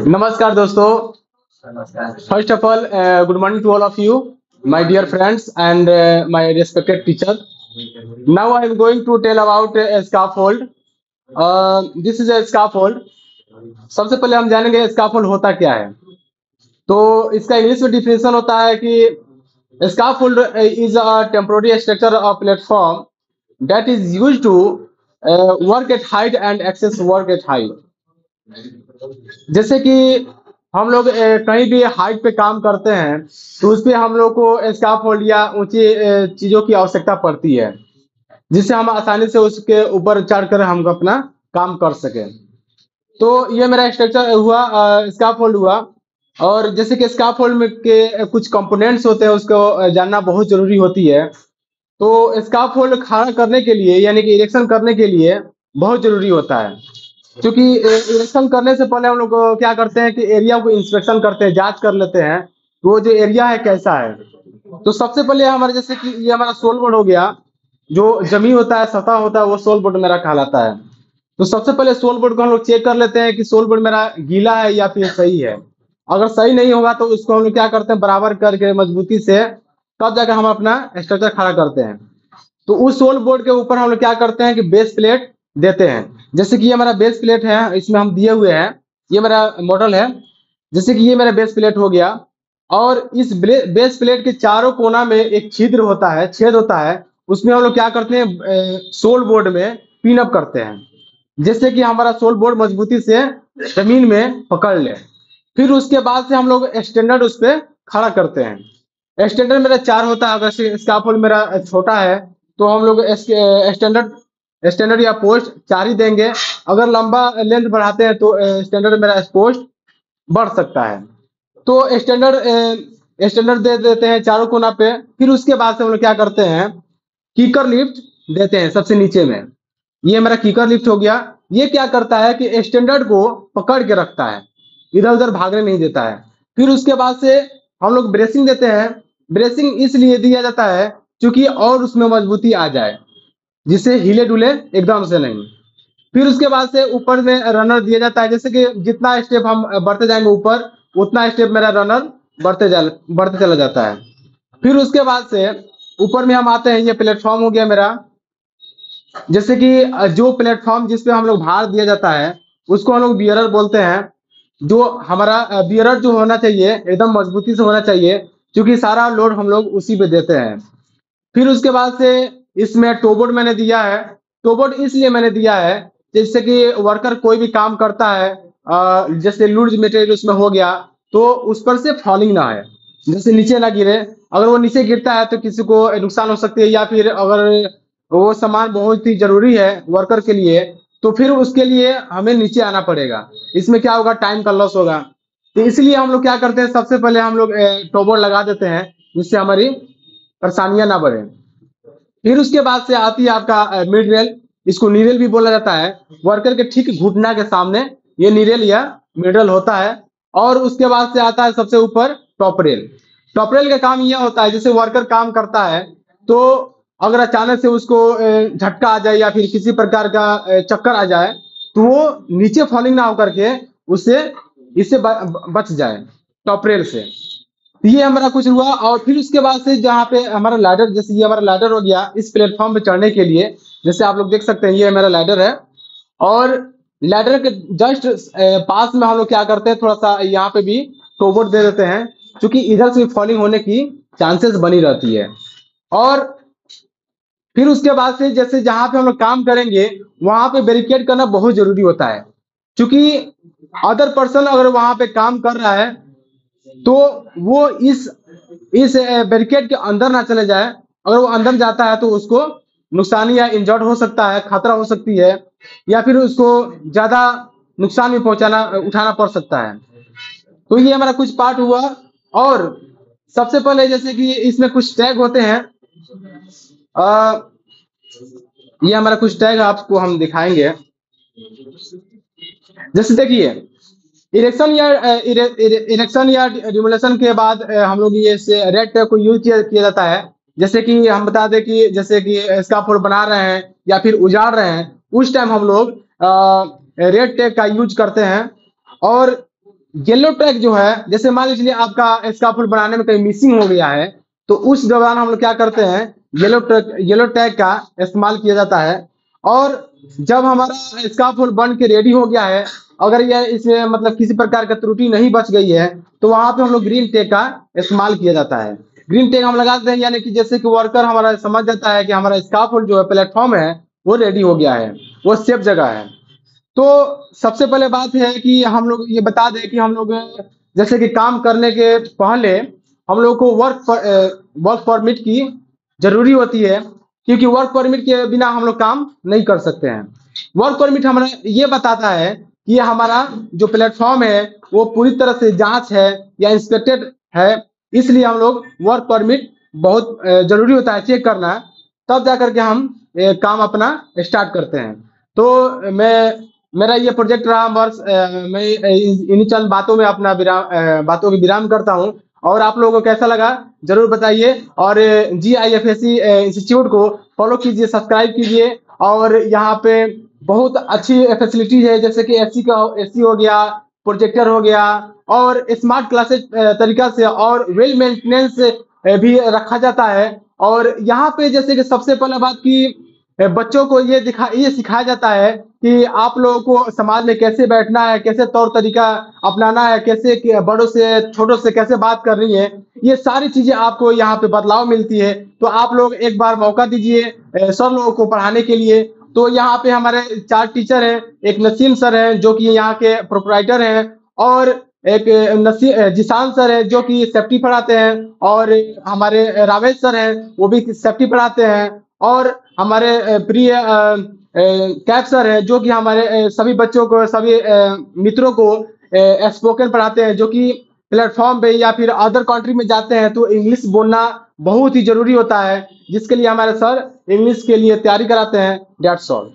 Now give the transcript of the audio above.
नमस्कार दोस्तों. First of all, good morning to all of you, my dear friends and my respected teacher. Now I am going to tell about a scaffold. This is a scaffold. सबसे पहले हम जानेंगे scaffold होता क्या है. तो इसका इंग्लिश में डिफिनेशन होता है कि scaffold is a temporary structure of platform that is used to work at height and access work at height. जैसे कि हम लोग कहीं भी हाइट पे काम करते हैं तो उस पे हम लोग को स्काफोल्ड या ऊंची चीजों की आवश्यकता पड़ती है, जिससे हम आसानी से उसके ऊपर चढ़कर हम अपना काम कर सकें. तो ये मेरा स्ट्रक्चर हुआ, स्काफोल्ड हुआ. और जैसे कि स्काफोल्ड में के कुछ कंपोनेंट्स होते हैं, उसको जानना बहुत जरूरी होती है. तो स्काफोल्ड खड़ा करने के लिए यानी कि इरेक्शन करने के लिए बहुत जरूरी होता है, क्योंकि इरेक्शन करने से पहले हम लोग क्या करते हैं कि एरिया को इंस्पेक्शन करते हैं, जांच कर लेते हैं कि वो जो एरिया है कैसा है. तो सबसे पहले हमारे जैसे कि ये हमारा सोल बोर्ड हो गया, जो जमीन होता है, सतह होता है, वो सोल बोर्ड मेरा कहलाता है. तो सबसे पहले सोल बोर्ड को हम लोग चेक कर लेते हैं कि सोल बोर्ड मेरा गीला है या फिर सही है. अगर सही नहीं होगा तो उसको हम लोग क्या करते हैं, बराबर करके मजबूती से तब जाकर हम अपना स्ट्रक्चर खड़ा करते हैं. तो उस सोल बोर्ड के ऊपर हम लोग क्या करते हैं कि बेस प्लेट देते हैं. जैसे कि ये हमारा बेस प्लेट है, इसमें हम दिए हुए हैं, ये मेरा मॉडल है. जैसे कि ये मेरा बेस प्लेट हो गया, और इस बेस प्लेट के चारों कोना में एक छिद्र होता है, छेद होता है. उसमें हम लोग क्या करते हैं, सोल बोर्ड में पिन अप करते हैं, जिससे कि हमारा सोल बोर्ड मजबूती से जमीन में पकड़ ले. फिर उसके बाद से हम लोग स्टैंडर्ड उस पर खड़ा करते हैं. स्टैंडर्ड मेरा 4 होता है. अगर स्काफोल्ड मेरा छोटा है तो हम लोग स्टैंडर्ड या पोस्ट 4 ही देंगे. अगर लंबा लेंथ बढ़ाते हैं तो स्टैंडर्ड मेरा पोस्ट बढ़ सकता है. तो स्टैंडर्ड दे देते हैं चारों कोना पे. फिर उसके बाद से हम लोग क्या करते हैं, कीकर लिफ्ट देते हैं सबसे नीचे में. ये मेरा कीकर लिफ्ट हो गया. ये क्या करता है कि स्टैंडर्ड को पकड़ के रखता है, इधर उधर भागने नहीं देता है. फिर उसके बाद से हम लोग ब्रेसिंग देते हैं. ब्रेसिंग इसलिए दिया जाता है क्योंकि और उसमें मजबूती आ जाए, जिससे हिले डुले एकदम से नहीं. फिर उसके बाद से ऊपर में रनर दिया जाता है. जैसे कि जितना स्टेप हम बढ़ते जाएंगे ऊपर, उतना स्टेप मेरा रनर बढ़ते चला जाता है. फिर उसके बाद से ऊपर में हम आते हैं. ये प्लेटफॉर्म हो गया मेरा. जैसे कि जो प्लेटफॉर्म जिस पे हम लोग भार दिया जाता है उसको हम लोग बियरर बोलते हैं. जो हमारा बियरर जो होना चाहिए एकदम मजबूती से होना चाहिए, क्योंकि सारा लोड हम लोग उसी पे देते हैं. फिर उसके बाद से इसमें टोबोर्ड मैंने दिया है. टोबोर्ड इसलिए मैंने दिया है जैसे कि वर्कर कोई भी काम करता है, जैसे लूज मटेरियल उसमें हो गया तो उस पर से फॉलिंग ना है, जैसे नीचे ना गिरे. अगर वो नीचे गिरता है तो किसी को नुकसान हो सकती है, या फिर अगर वो सामान बहुत ही जरूरी है वर्कर के लिए तो फिर उसके लिए हमें नीचे आना पड़ेगा. इसमें क्या होगा, टाइम का लॉस होगा. तो इसलिए हम लोग क्या करते हैं, सबसे पहले हम लोग टोबोर्ड लगा देते हैं, जिससे हमारी परेशानियां ना बढ़े. फिर उसके बाद से आती है आपका मिड रेल. इसको नीरेल भी बोला जाता है. वर्कर के ठीक घुटना के सामने ये नीरेल या मिडल होता है. और उसके बाद से आता है सबसे ऊपर टॉप रेल. टॉप रेल का काम यह होता है, जैसे वर्कर काम करता है तो अगर अचानक से उसको झटका आ जाए या फिर किसी प्रकार का चक्कर आ जाए तो वो नीचे फॉलिंग ना होकर के उससे इससे बच जाए टॉप रेल से. ये हमारा कुछ हुआ. और फिर उसके बाद से जहाँ पे हमारा लैडर, जैसे ये हमारा लैडर हो गया इस प्लेटफॉर्म पे चढ़ने के लिए. जैसे आप लोग देख सकते हैं ये मेरा लैडर है, और लैडर के जस्ट पास में हम लोग क्या करते हैं, थोड़ा सा यहाँ पे भी टोबोर्ड दे देते हैं, क्योंकि इधर से फॉलिंग होने की चांसेस बनी रहती है. और फिर उसके बाद से जैसे जहाँ पे हम लोग काम करेंगे वहां पे बैरिकेड करना बहुत जरूरी होता है, क्योंकि अदर पर्सन अगर वहां पे काम कर रहा है तो वो इस बैरिकेड के अंदर ना चले जाए. अगर वो अंदर जाता है तो उसको नुकसान या इंजर्ड हो सकता है, खतरा हो सकती है, या फिर उसको ज्यादा नुकसान भी उठाना पड़ सकता है. तो ये हमारा कुछ पार्ट हुआ. और सबसे पहले जैसे कि इसमें कुछ टैग होते हैं. आ, ये हमारा कुछ टैग आपको हम दिखाएंगे. जैसे देखिए, इरेक्शन या डिमोलेशन के बाद हम लोग ये रेड टैग को यूज किया जाता है. जैसे कि हम बता दें कि जैसे कि स्काफोल्ड बना रहे हैं या फिर उजाड़ रहे हैं, उस टाइम हम लोग रेड टैग का यूज करते हैं। और येलो टैग जो है, जैसे मान लीजिए आपका स्कार्फ बनाने में कहीं मिसिंग हो गया है, तो उस दौरान हम लोग क्या करते हैं, येलो टैग का इस्तेमाल किया जाता है। और जब हमारा स्कार्फ बन के रेडी हो गया है, अगर यह इसमें मतलब किसी प्रकार का त्रुटि नहीं बच गई है, तो वहां पे हम लोग ग्रीन टैग का इस्तेमाल किया जाता है। ग्रीन टैग हम लगाते हैं, यानी कि जैसे कि वर्कर हमारा समझ जाता है कि हमारा स्कार्फ जो है प्लेटफॉर्म है वो रेडी हो गया है, वो सेफ जगह है। तो सबसे पहले बात है कि हम लोग ये बता दें कि हम लोग जैसे कि काम करने के पहले हम लोग को वर्क परमिट की जरूरी होती है, क्योंकि वर्क परमिट के बिना हम लोग काम नहीं कर सकते हैं। वर्क परमिट हमारा ये बताता है कि हमारा जो प्लेटफॉर्म है वो पूरी तरह से जांच है या इंस्पेक्टेड है, इसलिए हम लोग वर्क परमिट बहुत जरूरी होता है चेक करना, तब जा करके हम काम अपना स्टार्ट करते हैं। तो मेरा ये प्रोजेक्ट रहा वर्ष, मैं इन्हीं चंद बातों में अपना बातों को विराम करता हूँ। और आप लोगों को कैसा लगा जरूर बताइए। और GIFSE इंस्टीट्यूट को फॉलो कीजिए, सब्सक्राइब कीजिए। और यहाँ पे बहुत अच्छी फैसिलिटीज है, जैसे कि AC हो गया, प्रोजेक्टर हो गया, और स्मार्ट क्लासेस तरीका से और वेल मेंटेनेंस भी रखा जाता है। और यहाँ पे जैसे कि सबसे पहला बात की बच्चों को ये सिखाया जाता है कि आप लोगों को समाज में कैसे बैठना है, कैसे तौर तरीका अपनाना है, कैसे बड़ों से छोटों से कैसे बात करनी है, ये सारी चीजें आपको यहाँ पे बदलाव मिलती है। तो आप लोग एक बार मौका दीजिए सर लोगों को पढ़ाने के लिए। तो यहाँ पे हमारे 4 टीचर हैं, एक नसीम सर हैं जो कि यहाँ के प्रोपराइटर हैं, और एक जिशान सर है जो कि सेफ्टी पढ़ाते हैं, और हमारे रावेश सर हैं वो भी सेफ्टी पढ़ाते हैं, और हमारे प्रिय कैप सर है जो कि हमारे सभी बच्चों को, सभी मित्रों को स्पोकन पढ़ाते हैं, जो कि प्लेटफॉर्म पे या फिर अदर कंट्री में जाते हैं तो इंग्लिश बोलना बहुत ही जरूरी होता है, जिसके लिए हमारे सर इंग्लिश के लिए तैयारी कराते हैं। That's all.